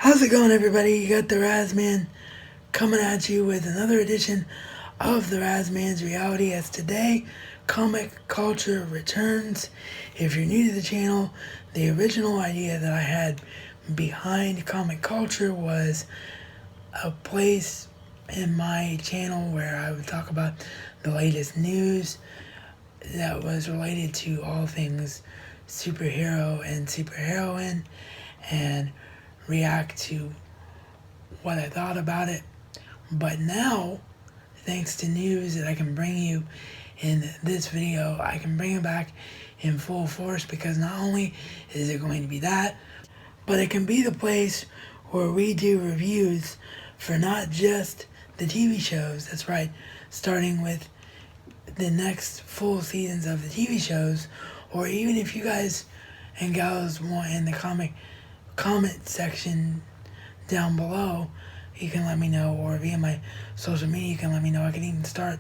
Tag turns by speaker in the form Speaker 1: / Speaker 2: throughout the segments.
Speaker 1: How's it going, everybody? You got the Razman coming at you with another edition of the Razman's Reality, as today comic culture returns. If you're new to the channel, the original idea that I had behind comic culture was a place in my channel where I would talk about the latest news that was related to all things superhero and superheroine, and react to what I thought about it. But now, thanks to news that I can bring you in this video, I can bring it back in full force, because not only is it going to be that, but it can be the place where we do reviews for not just the TV shows. That's right, starting with the next full seasons of the TV shows, or even if you guys and gals want in the comment section down below, you can let me know, or via my social media you can let me know. I can even start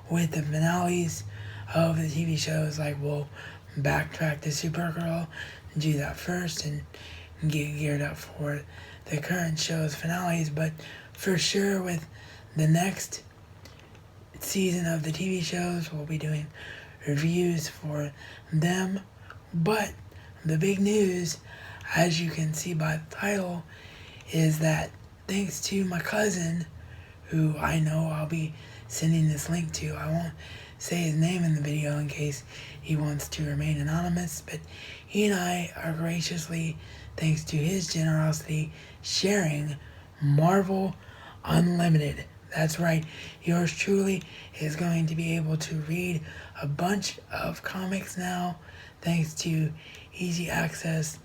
Speaker 1: with the finales of the TV shows, like we'll backtrack to Supergirl, do that first, and get geared up for the current show's finales. But for sure, with the next season of the TV shows, we'll be doing reviews for them. But the big news, as you can see by the title, is that thanks to my cousin, who I know I'll be sending this link to, I won't say his name in the video in case he wants to remain anonymous, but he and I are graciously, thanks to his generosity, sharing Marvel Unlimited. That's right, yours truly is going to be able to read a bunch of comics now, thanks to easy access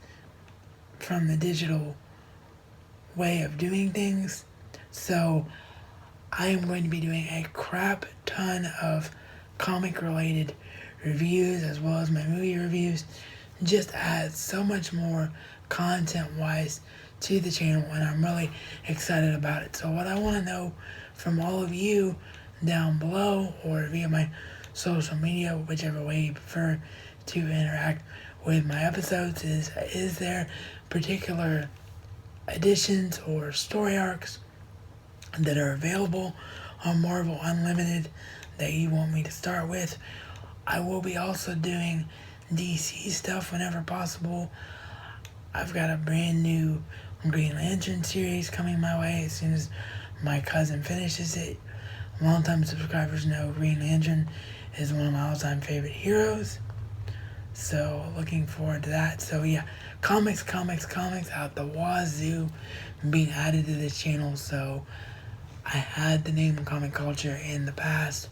Speaker 1: from the digital way of doing things. So I am going to be doing a crap ton of comic related reviews, as well as my movie reviews. Just add so much more content wise to the channel, and I'm really excited about it. So what I want to know from all of you down below, or via my social media, whichever way you prefer to interact with my episodes, is there particular additions or story arcs that are available on Marvel Unlimited that you want me to start with. I will be also doing DC stuff whenever possible. I've got a brand new Green Lantern series coming my way as soon as my cousin finishes it. Longtime subscribers know Green Lantern is one of my all-time favorite heroes, so looking forward to that. So yeah, comics out the wazoo being added to this channel. So I had the name of comic culture in the past,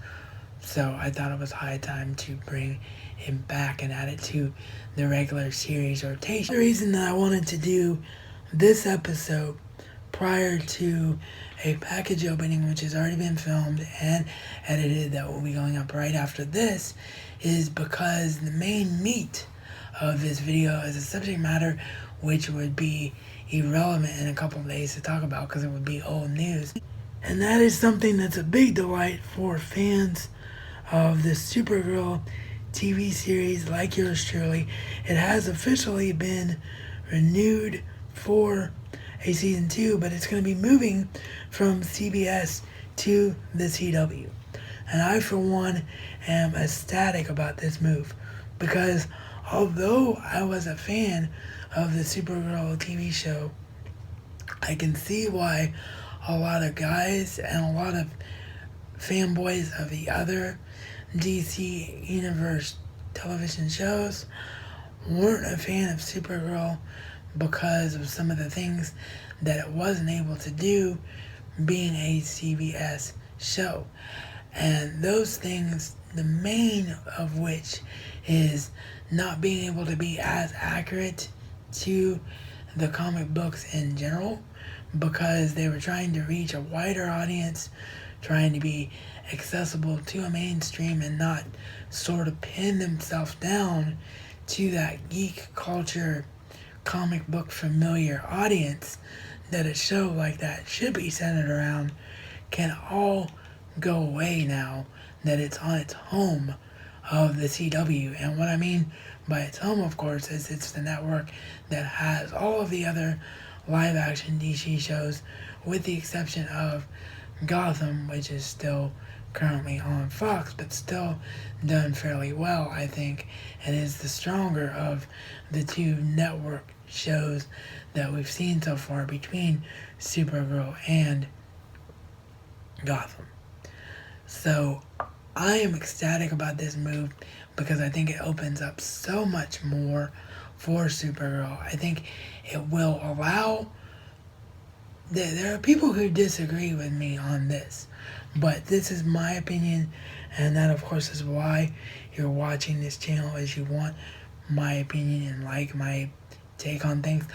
Speaker 1: so I thought it was high time to bring it back and add it to the regular series rotation. The reason that I wanted to do this episode prior to a package opening, which has already been filmed and edited, that will be going up right after this, is because the main meat of this video is a subject matter which would be irrelevant in a couple of days to talk about, because it would be old news. And that is something that's a big delight for fans of the Supergirl TV series like yours truly. It has officially been renewed for a season 2, but it's going to be moving from CBS to the CW. And I, for one, am ecstatic about this move, because although I was a fan of the Supergirl TV show, I can see why a lot of guys and a lot of fanboys of the other DC Universe television shows weren't a fan of Supergirl, because of some of the things that it wasn't able to do being a CBS show. And those things, the main of which is not being able to be as accurate to the comic books in general, because they were trying to reach a wider audience, trying to be accessible to a mainstream, and not sort of pin themselves down to that geek culture, comic book familiar audience that a show like that should be centered around, can all go away now that it's on its home of the CW. And what I mean by its home, of course, is it's the network that has all of the other live action DC shows, with the exception of Gotham, which is still currently on Fox, but still done fairly well, I think, and is the stronger of the two network shows that we've seen so far between Supergirl and Gotham. So I am ecstatic about this move because I think it opens up so much more for Supergirl. I think it will allow... There are people who disagree with me on this, but this is my opinion, and that of course is why you're watching this channel, is you want my opinion and like my take on things.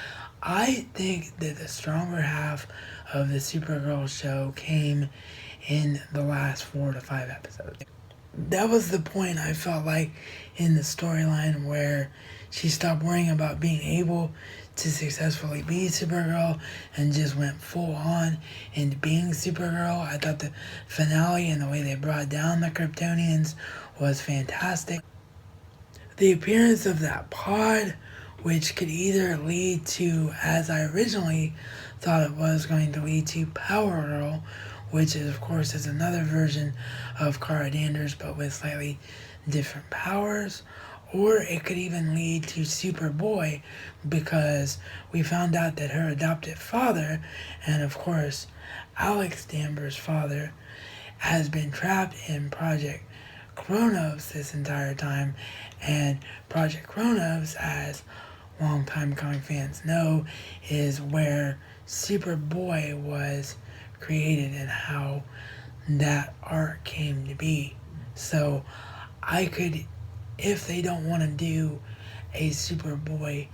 Speaker 1: I think that the stronger half of the Supergirl show came in the last 4 to 5 episodes. That was the point, I felt like, in the storyline where she stopped worrying about being able to successfully be Supergirl and just went full on into being Supergirl. I thought the finale and the way they brought down the Kryptonians was fantastic. The appearance of that pod, which could either lead to, as I originally thought it was going to lead to, Power Girl, which is, of course, is another version of Kara Danvers but with slightly different powers. Or it could even lead to Superboy, because we found out that her adopted father, and of course Alex Danvers' father, has been trapped in Project Kronos this entire time. And Project Kronos, as longtime comic fans know, is where Superboy was created and how that arc came to be. So I could, if they don't want to do a Superboy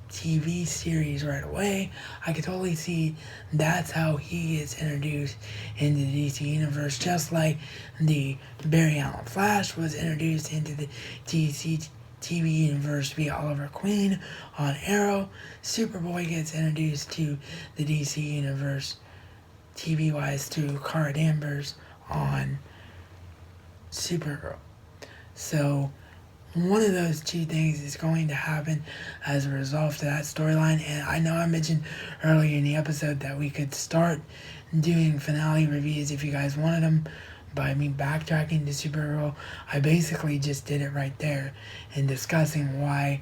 Speaker 1: TV series right away, I could totally see that's how he is introduced into the DC universe, just like the Barry Allen Flash was introduced into the DC TV universe via Oliver Queen on Arrow. Superboy gets introduced to the DC universe TV-wise through Kara Danvers on Supergirl. So one of those two things is going to happen as a result of that storyline. And I know I mentioned earlier in the episode that we could start doing finale reviews if you guys wanted them by me backtracking to Supergirl. I basically just did it right there and discussing why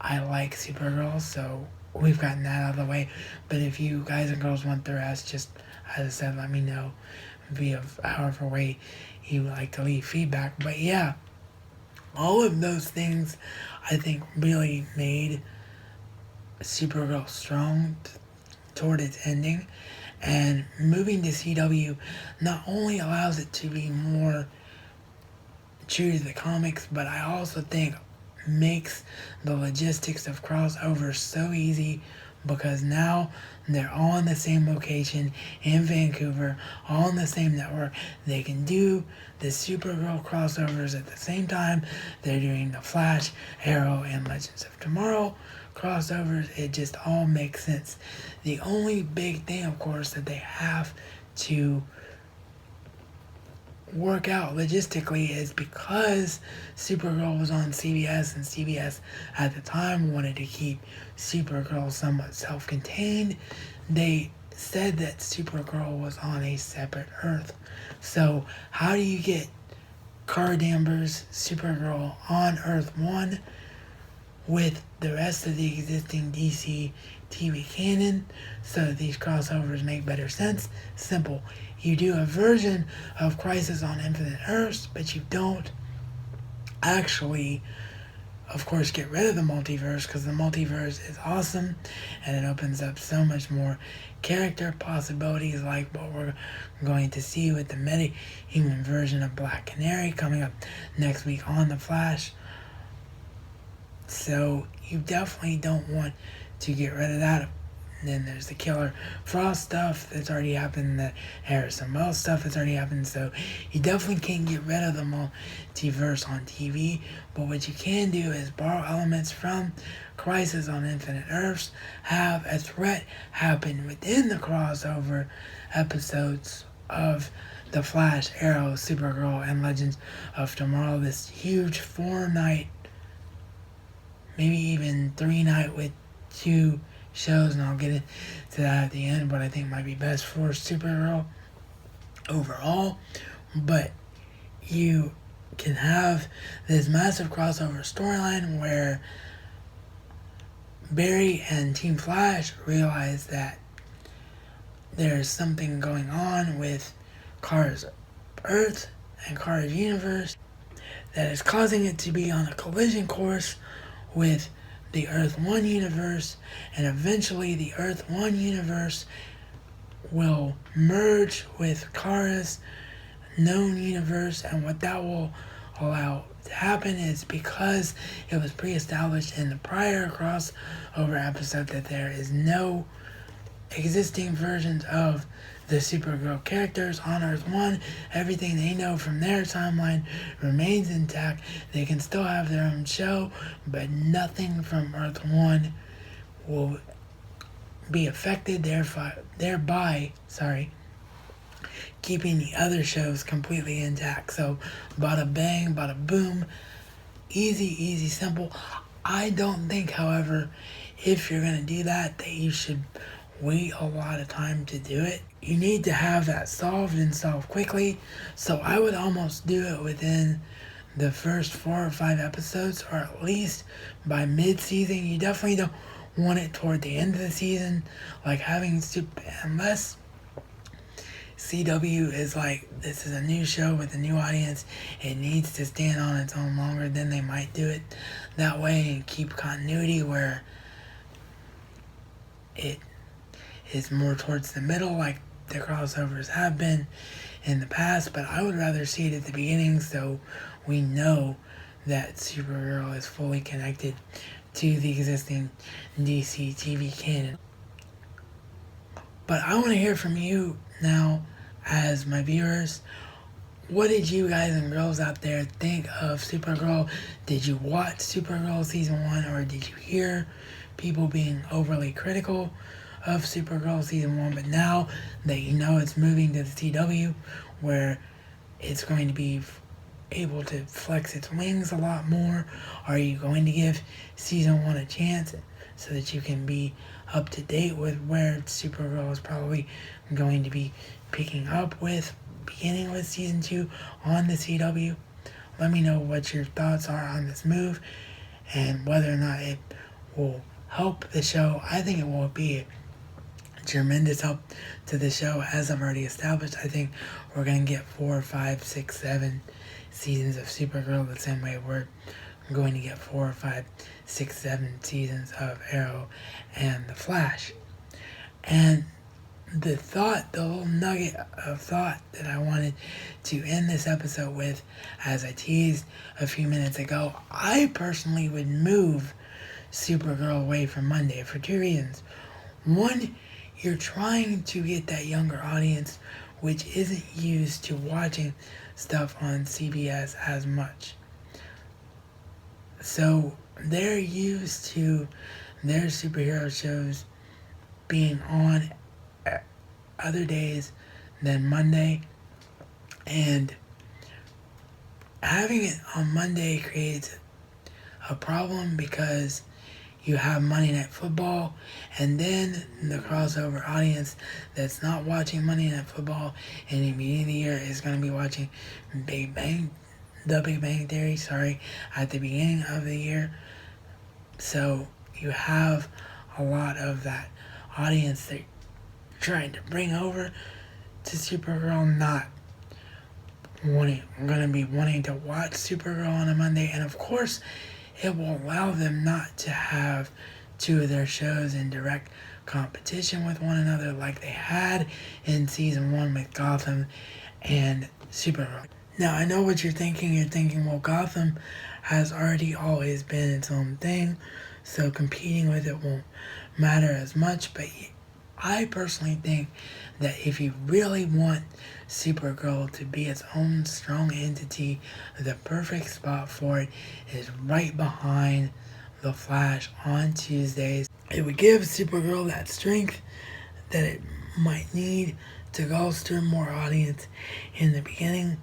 Speaker 1: I like Supergirl, so we've gotten that out of the way. But if you guys and girls want the rest, just, as I said, let me know via however way you would like to leave feedback. But yeah, all of those things I think really made Supergirl strong toward its ending. And moving to CW not only allows it to be more true to the comics, but I also think makes the logistics of crossovers so easy, because now they're all in the same location in Vancouver, all on the same network. They can do the Supergirl crossovers at the same time they're doing the Flash, Arrow, and Legends of Tomorrow crossovers. It just all makes sense. The only big thing, of course, that they have to work out logistically is because Supergirl was on CBS, and CBS at the time wanted to keep Supergirl somewhat self-contained. They said that Supergirl was on a separate Earth. So how do you get Kara Danvers, Supergirl on Earth 1 with the rest of the existing DC TV canon so that these crossovers make better sense? Simple. You do a version of Crisis on Infinite Earths, but you don't actually, of course, get rid of the multiverse, because the multiverse is awesome and it opens up so much more character possibilities, like what we're going to see with the meta-human version of Black Canary coming up next week on The Flash. So you definitely don't want to get rid of that. And then there's the Killer Frost stuff that's already happened, the Harrison Wells stuff that's already happened, so you definitely can't get rid of the multiverse on TV. But what you can do is borrow elements from Crisis on Infinite Earths, have a threat happen within the crossover episodes of The Flash, Arrow, Supergirl, and Legends of Tomorrow. This huge 4-night, maybe even 3-night with 2 shows, and I'll get into that at the end, what I think might be best for Supergirl overall. But you can have this massive crossover storyline where Barry and Team Flash realize that there's something going on with Kara's Earth and Kara's universe that is causing it to be on a collision course with the Earth 1 universe, and eventually the Earth 1 universe will merge with Kara's known universe. And what that will allow to happen is, because it was pre-established in the prior crossover episode that there is no existing versions of the Supergirl characters on Earth 1, everything they know from their timeline remains intact. They can still have their own show, but nothing from Earth 1 will be affected, thereby keeping the other shows completely intact. So, bada bang, bada boom, easy, simple. I don't think, however, if you're going to do that you should wait a lot of time to do it. You need to have that solved and solved quickly. So I would almost do it within the first 4 or 5 episodes, or at least by mid-season. You definitely don't want it toward the end of the season, like having unless CW is like, this is a new show with a new audience, it needs to stand on its own longer, then they might do it that way and keep continuity where it is more towards the middle, like the crossovers have been in the past. But I would rather see it at the beginning, so we know that Supergirl is fully connected to the existing DC TV canon. But I want to hear from you now, as my viewers. What did you guys and girls out there think of Supergirl? Did you watch Supergirl Season 1, or did you hear people being overly critical of Supergirl Season 1, but now that you know it's moving to the CW, where it's going to be able to flex its wings a lot more, are you going to give Season 1 a chance so that you can be up to date with where Supergirl is probably going to be picking up with, beginning with Season 2 on the CW? Let me know what your thoughts are on this move and whether or not it will help the show. I think it will be a tremendous help to the show. As I've already established, I think we're going to get 4, 5, 6, 7 seasons of Supergirl the same way we're going to get 4, 5, 6, 7 seasons of Arrow and The Flash. And the little nugget of thought that I wanted to end this episode with, as I teased a few minutes ago, I personally would move Supergirl away from Monday for 2 reasons. One, you're trying to get that younger audience which isn't used to watching stuff on CBS as much. So they're used to their superhero shows being on other days than Monday, and having it on Monday creates a problem because you have Monday Night Football, and then the crossover audience that's not watching Monday Night Football in the beginning of the year is going to be watching The Big Bang Theory, at the beginning of the year. So you have a lot of that audience that you're trying to bring over to Supergirl not going to be wanting to watch Supergirl on a Monday, and of course it will allow them not to have 2 of their shows in direct competition with one another like they had in Season 1 with Gotham and Supergirl. Now, I know what you're thinking. You're thinking, well, Gotham has already always been its own thing, so competing with it won't matter as much. But I personally think that if you really want Supergirl to be its own strong entity, the perfect spot for it is right behind The Flash on Tuesdays. It would give Supergirl that strength that it might need to bolster more audience in the beginning,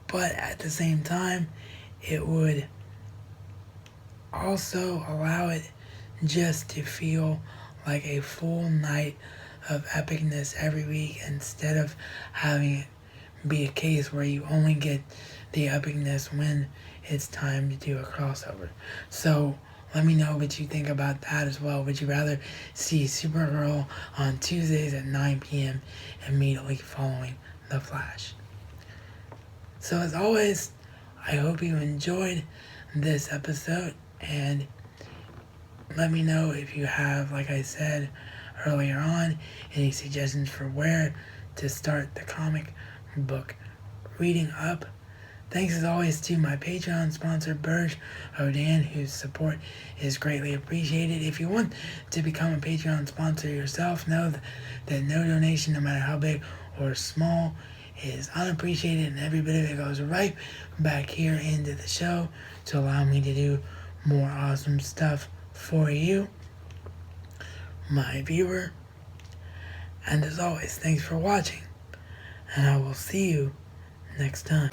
Speaker 1: but at the same time, it would also allow it just to feel like a full night of epicness every week instead of having it be a case where you only get the epicness when it's time to do a crossover. So let me know what you think about that as well. Would you rather see Supergirl on Tuesdays at 9 p.m. immediately following The Flash? So as always, I hope you enjoyed this episode, and let me know if you have, like I said earlier on, any suggestions for where to start the comic book reading up. Thanks as always to my Patreon sponsor, Burge Odan, whose support is greatly appreciated. If you want to become a Patreon sponsor yourself, know that no donation, no matter how big or small, is unappreciated, and every bit of it goes right back here into the show to allow me to do more awesome stuff for you, my viewer. And as always, thanks for watching, and I will see you next time.